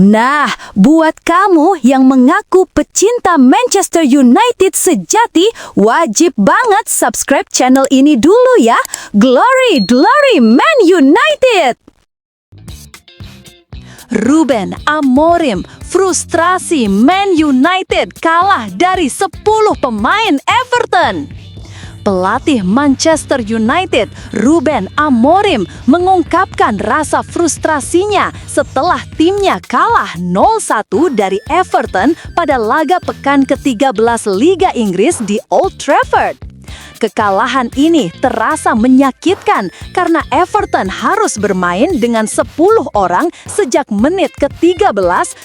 Nah, buat kamu yang mengaku pecinta Manchester United sejati, wajib banget subscribe channel ini dulu ya. Glory, glory Man United! Ruben Amorim, frustrasi Man United kalah dari 10 pemain Everton. Pelatih Manchester United, Ruben Amorim, mengungkapkan rasa frustrasinya setelah timnya kalah 0-1 dari Everton pada laga pekan ke-13 Liga Inggris di Old Trafford. Kekalahan ini terasa menyakitkan karena Everton harus bermain dengan 10 orang sejak menit ke-13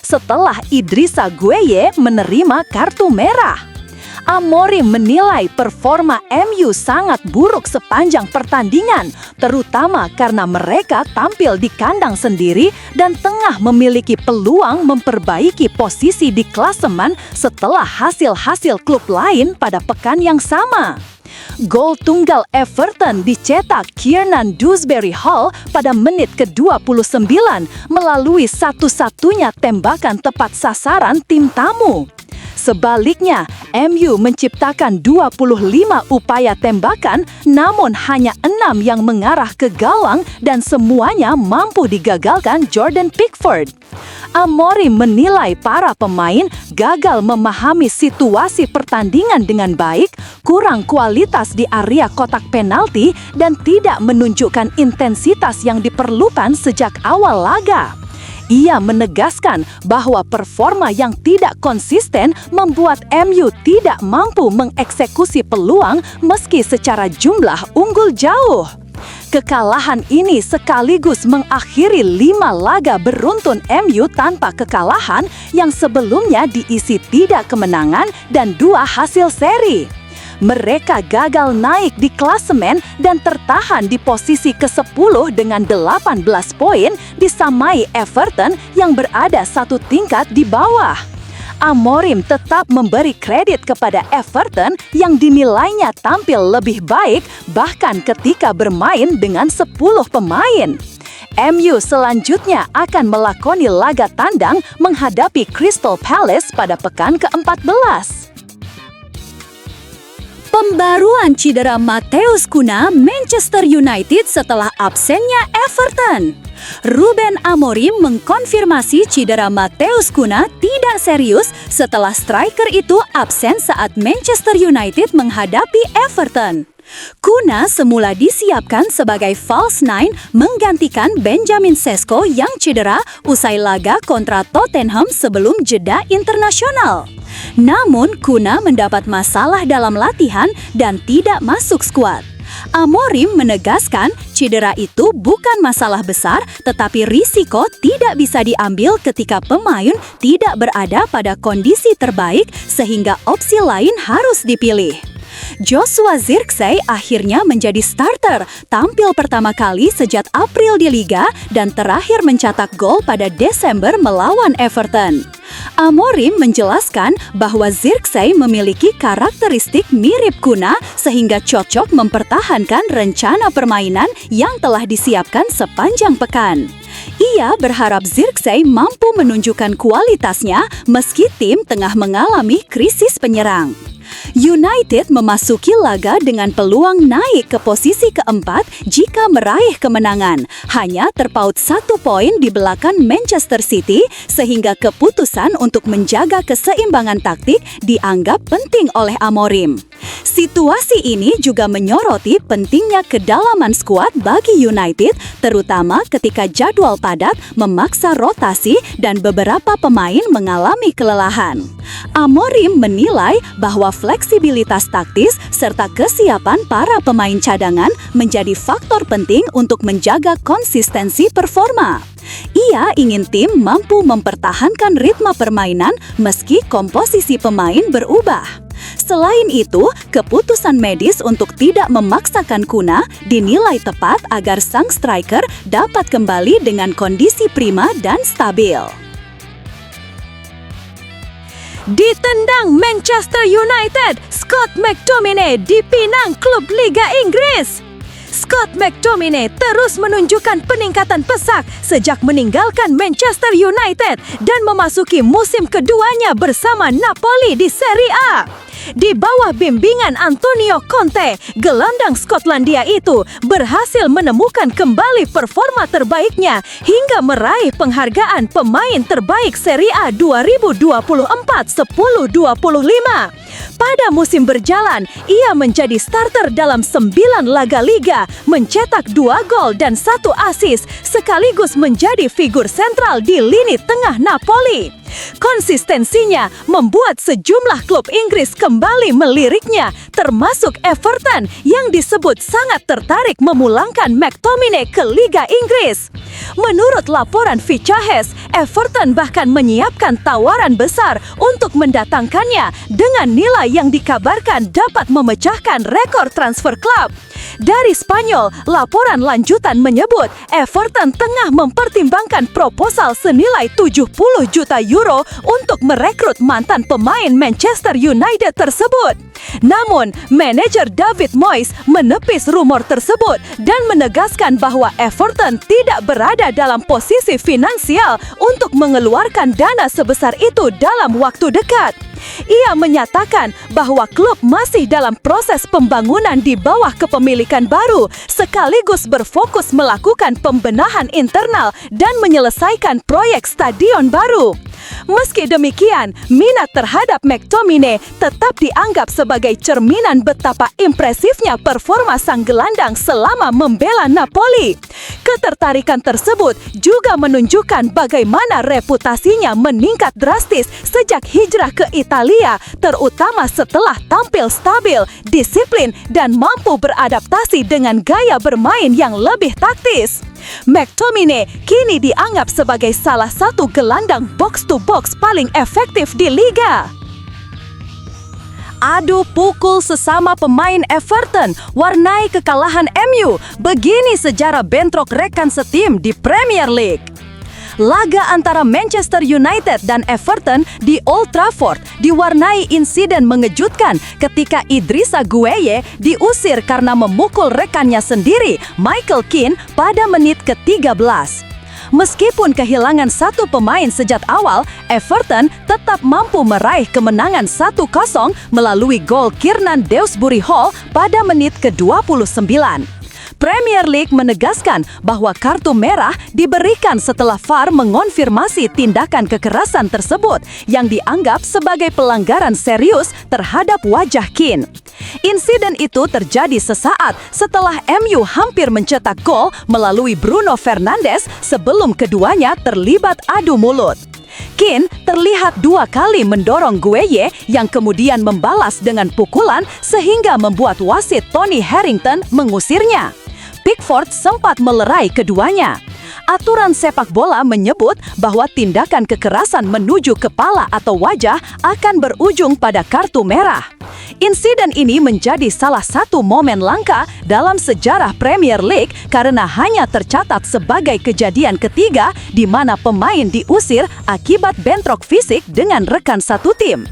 setelah Idrissa Gueye menerima kartu merah. Amorim menilai performa MU sangat buruk sepanjang pertandingan, terutama karena mereka tampil di kandang sendiri dan tengah memiliki peluang memperbaiki posisi di klasemen setelah hasil-hasil klub lain pada pekan yang sama. Gol tunggal Everton dicetak Kiernan Dewsbury Hall pada menit ke-29 melalui satu-satunya tembakan tepat sasaran tim tamu. Sebaliknya, MU menciptakan 25 upaya tembakan, namun hanya 6 yang mengarah ke gawang dan semuanya mampu digagalkan Jordan Pickford. Amorim menilai para pemain gagal memahami situasi pertandingan dengan baik, kurang kualitas di area kotak penalti, dan tidak menunjukkan intensitas yang diperlukan sejak awal laga. Ia menegaskan bahwa performa yang tidak konsisten membuat MU tidak mampu mengeksekusi peluang meski secara jumlah unggul jauh. Kekalahan ini sekaligus mengakhiri 5 laga beruntun MU tanpa kekalahan yang sebelumnya diisi tidak kemenangan dan 2 hasil seri. Mereka gagal naik di klasemen dan tertahan di posisi ke-10 dengan 18 poin disamai Everton yang berada 1 tingkat di bawah. Amorim tetap memberi kredit kepada Everton yang dinilainya tampil lebih baik bahkan ketika bermain dengan 10 pemain. MU selanjutnya akan melakoni laga tandang menghadapi Crystal Palace pada pekan ke-14. Pembaruan cedera Matheus Cunha Manchester United setelah absennya Everton. Ruben Amorim mengkonfirmasi cedera Matheus Cunha tidak serius setelah striker itu absen saat Manchester United menghadapi Everton. Cunha semula disiapkan sebagai false nine menggantikan Benjamin Sesko yang cedera usai laga kontra Tottenham sebelum jeda internasional. Namun Cunha mendapat masalah dalam latihan dan tidak masuk skuad. Amorim menegaskan cedera itu bukan masalah besar, tetapi risiko tidak bisa diambil ketika pemain tidak berada pada kondisi terbaik sehingga opsi lain harus dipilih. Joshua Zirkzee akhirnya menjadi starter, tampil pertama kali sejak April di Liga dan terakhir mencetak gol pada Desember melawan Everton. Amorim menjelaskan bahwa Zirkzee memiliki karakteristik mirip Cunha sehingga cocok mempertahankan rencana permainan yang telah disiapkan sepanjang pekan. Ia berharap Zirkzee mampu menunjukkan kualitasnya meski tim tengah mengalami krisis penyerang. United memasuki laga dengan peluang naik ke posisi keempat jika meraih kemenangan, hanya terpaut 1 poin di belakang Manchester City sehingga keputusan untuk menjaga keseimbangan taktik dianggap penting oleh Amorim. Situasi ini juga menyoroti pentingnya kedalaman skuad bagi United, terutama ketika jadwal padat memaksa rotasi dan beberapa pemain mengalami kelelahan. Amorim menilai bahwa fleksibilitas taktis serta kesiapan para pemain cadangan menjadi faktor penting untuk menjaga konsistensi performa. Ia ingin tim mampu mempertahankan ritme permainan meski komposisi pemain berubah. Selain itu, keputusan medis untuk tidak memaksakan Cunha dinilai tepat agar sang striker dapat kembali dengan kondisi prima dan stabil. Ditendang Manchester United, Scott McTominay dipinang klub Liga Inggris. Scott McTominay terus menunjukkan peningkatan pesat sejak meninggalkan Manchester United dan memasuki musim keduanya bersama Napoli di Serie A. Di bawah bimbingan Antonio Conte, gelandang Skotlandia itu berhasil menemukan kembali performa terbaiknya hingga meraih penghargaan pemain terbaik Serie A 2024-10-25. Pada musim berjalan, ia menjadi starter dalam 9 laga liga, mencetak 2 gol dan 1 assist, sekaligus menjadi figur sentral di lini tengah Napoli. Konsistensinya membuat sejumlah klub Inggris kembali meliriknya, termasuk Everton yang disebut sangat tertarik memulangkan McTominay ke Liga Inggris. Menurut laporan Fichajes, Everton bahkan menyiapkan tawaran besar untuk mendatangkannya dengan nilai yang dikabarkan dapat memecahkan rekor transfer klub. Dari Spanyol, laporan lanjutan menyebut Everton tengah mempertimbangkan proposal senilai 70 juta euro untuk merekrut mantan pemain Manchester United tersebut. Namun, manajer David Moyes menepis rumor tersebut dan menegaskan bahwa Everton tidak berada dalam posisi finansial untuk mengeluarkan dana sebesar itu dalam waktu dekat. Ia menyatakan bahwa klub masih dalam proses pembangunan di bawah kepemilikan baru, sekaligus berfokus melakukan pembenahan internal dan menyelesaikan proyek stadion baru. Meski demikian, minat terhadap McTominay tetap dianggap sebagai cerminan betapa impresifnya performa sang gelandang selama membela Napoli. Ketertarikan tersebut juga menunjukkan bagaimana reputasinya meningkat drastis sejak hijrah ke Italia, terutama setelah tampil stabil, disiplin, dan mampu beradaptasi dengan gaya bermain yang lebih taktis. McTominay kini dianggap sebagai salah satu gelandang box-to-box paling efektif di liga. Adu pukul sesama pemain Everton warnai kekalahan MU. Begini sejarah bentrok rekan setim di Premier League. Laga antara Manchester United dan Everton di Old Trafford diwarnai insiden mengejutkan ketika Idrissa Gueye diusir karena memukul rekannya sendiri, Michael Keane, pada menit ke-13. Meskipun kehilangan satu pemain sejak awal, Everton tetap mampu meraih kemenangan 1-0 melalui gol Kiernan Dewsbury Hall pada menit ke-29. Premier League menegaskan bahwa kartu merah diberikan setelah VAR mengonfirmasi tindakan kekerasan tersebut yang dianggap sebagai pelanggaran serius terhadap wajah Keane. Insiden itu terjadi sesaat setelah MU hampir mencetak gol melalui Bruno Fernandes sebelum keduanya terlibat adu mulut. Keane terlihat 2 kali mendorong Gueye yang kemudian membalas dengan pukulan sehingga membuat wasit Tony Harrington mengusirnya. Pickford sempat melerai keduanya. Aturan sepak bola menyebut bahwa tindakan kekerasan menuju kepala atau wajah akan berujung pada kartu merah. Insiden ini menjadi salah satu momen langka dalam sejarah Premier League karena hanya tercatat sebagai kejadian ketiga di mana pemain diusir akibat bentrok fisik dengan rekan satu tim.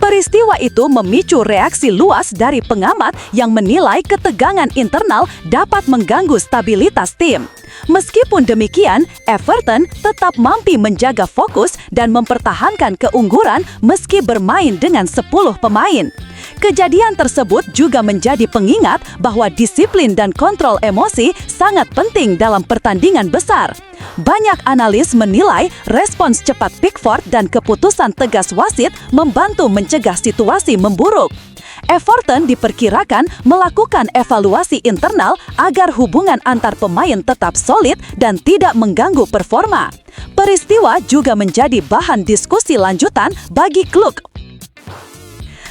Peristiwa itu memicu reaksi luas dari pengamat yang menilai ketegangan internal dapat mengganggu stabilitas tim. Meskipun demikian, Everton tetap mampu menjaga fokus dan mempertahankan keunggulan meski bermain dengan 10 pemain. Kejadian tersebut juga menjadi pengingat bahwa disiplin dan kontrol emosi sangat penting dalam pertandingan besar. Banyak analis menilai respons cepat Pickford dan keputusan tegas wasit membantu mencegah situasi memburuk. Everton diperkirakan melakukan evaluasi internal agar hubungan antar pemain tetap solid dan tidak mengganggu performa. Peristiwa juga menjadi bahan diskusi lanjutan bagi klub.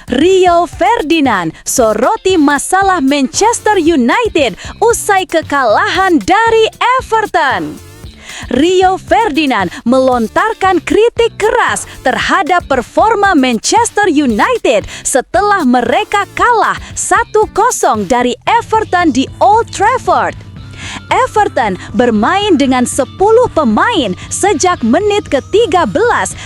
Rio Ferdinand soroti masalah Manchester United usai kekalahan dari Everton. Rio Ferdinand melontarkan kritik keras terhadap performa Manchester United setelah mereka kalah 1-0 dari Everton di Old Trafford. Everton bermain dengan 10 pemain sejak menit ke-13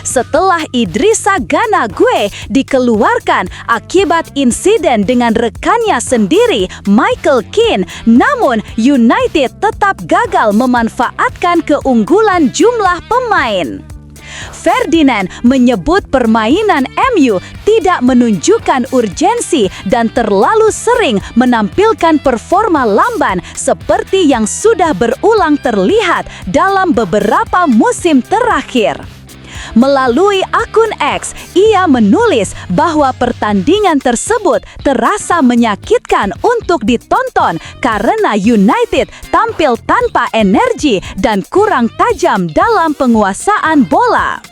setelah Idrissa Gana Gueye dikeluarkan akibat insiden dengan rekannya sendiri, Michael Keane. Namun, United tetap gagal memanfaatkan keunggulan jumlah pemain. Ferdinand menyebut permainan MU tidak menunjukkan urgensi dan terlalu sering menampilkan performa lamban seperti yang sudah berulang terlihat dalam beberapa musim terakhir. Melalui akun X, ia menulis bahwa pertandingan tersebut terasa menyakitkan untuk ditonton karena United tampil tanpa energi dan kurang tajam dalam penguasaan bola.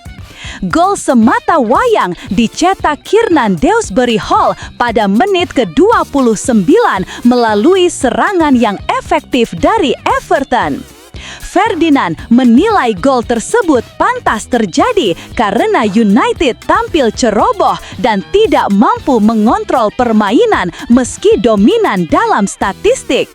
Gol semata wayang dicetak Kiernan Dewsbury Hall pada menit ke-29 melalui serangan yang efektif dari Everton. Ferdinand menilai gol tersebut pantas terjadi karena United tampil ceroboh dan tidak mampu mengontrol permainan meski dominan dalam statistik.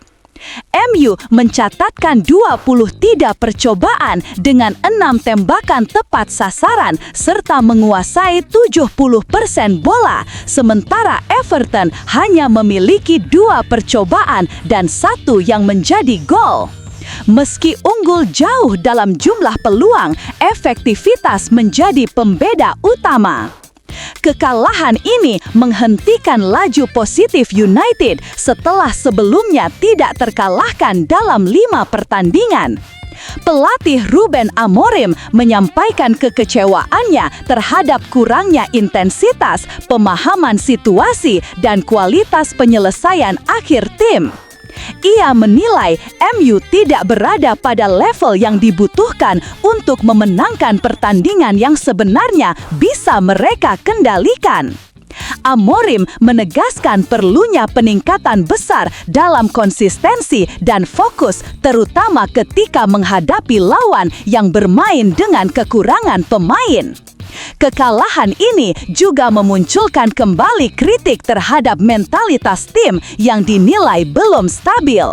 MU mencatatkan 23 percobaan dengan 6 tembakan tepat sasaran serta menguasai 70% bola, sementara Everton hanya memiliki 2 percobaan dan 1 yang menjadi gol. Meski unggul jauh dalam jumlah peluang, efektivitas menjadi pembeda utama. Kekalahan ini menghentikan laju positif United setelah sebelumnya tidak terkalahkan dalam 5 pertandingan. Pelatih Ruben Amorim menyampaikan kekecewaannya terhadap kurangnya intensitas, pemahaman situasi, dan kualitas penyelesaian akhir tim. Ia menilai MU tidak berada pada level yang dibutuhkan untuk memenangkan pertandingan yang sebenarnya bisa mereka kendalikan. Amorim menegaskan perlunya peningkatan besar dalam konsistensi dan fokus, terutama ketika menghadapi lawan yang bermain dengan kekurangan pemain. Kekalahan ini juga memunculkan kembali kritik terhadap mentalitas tim yang dinilai belum stabil.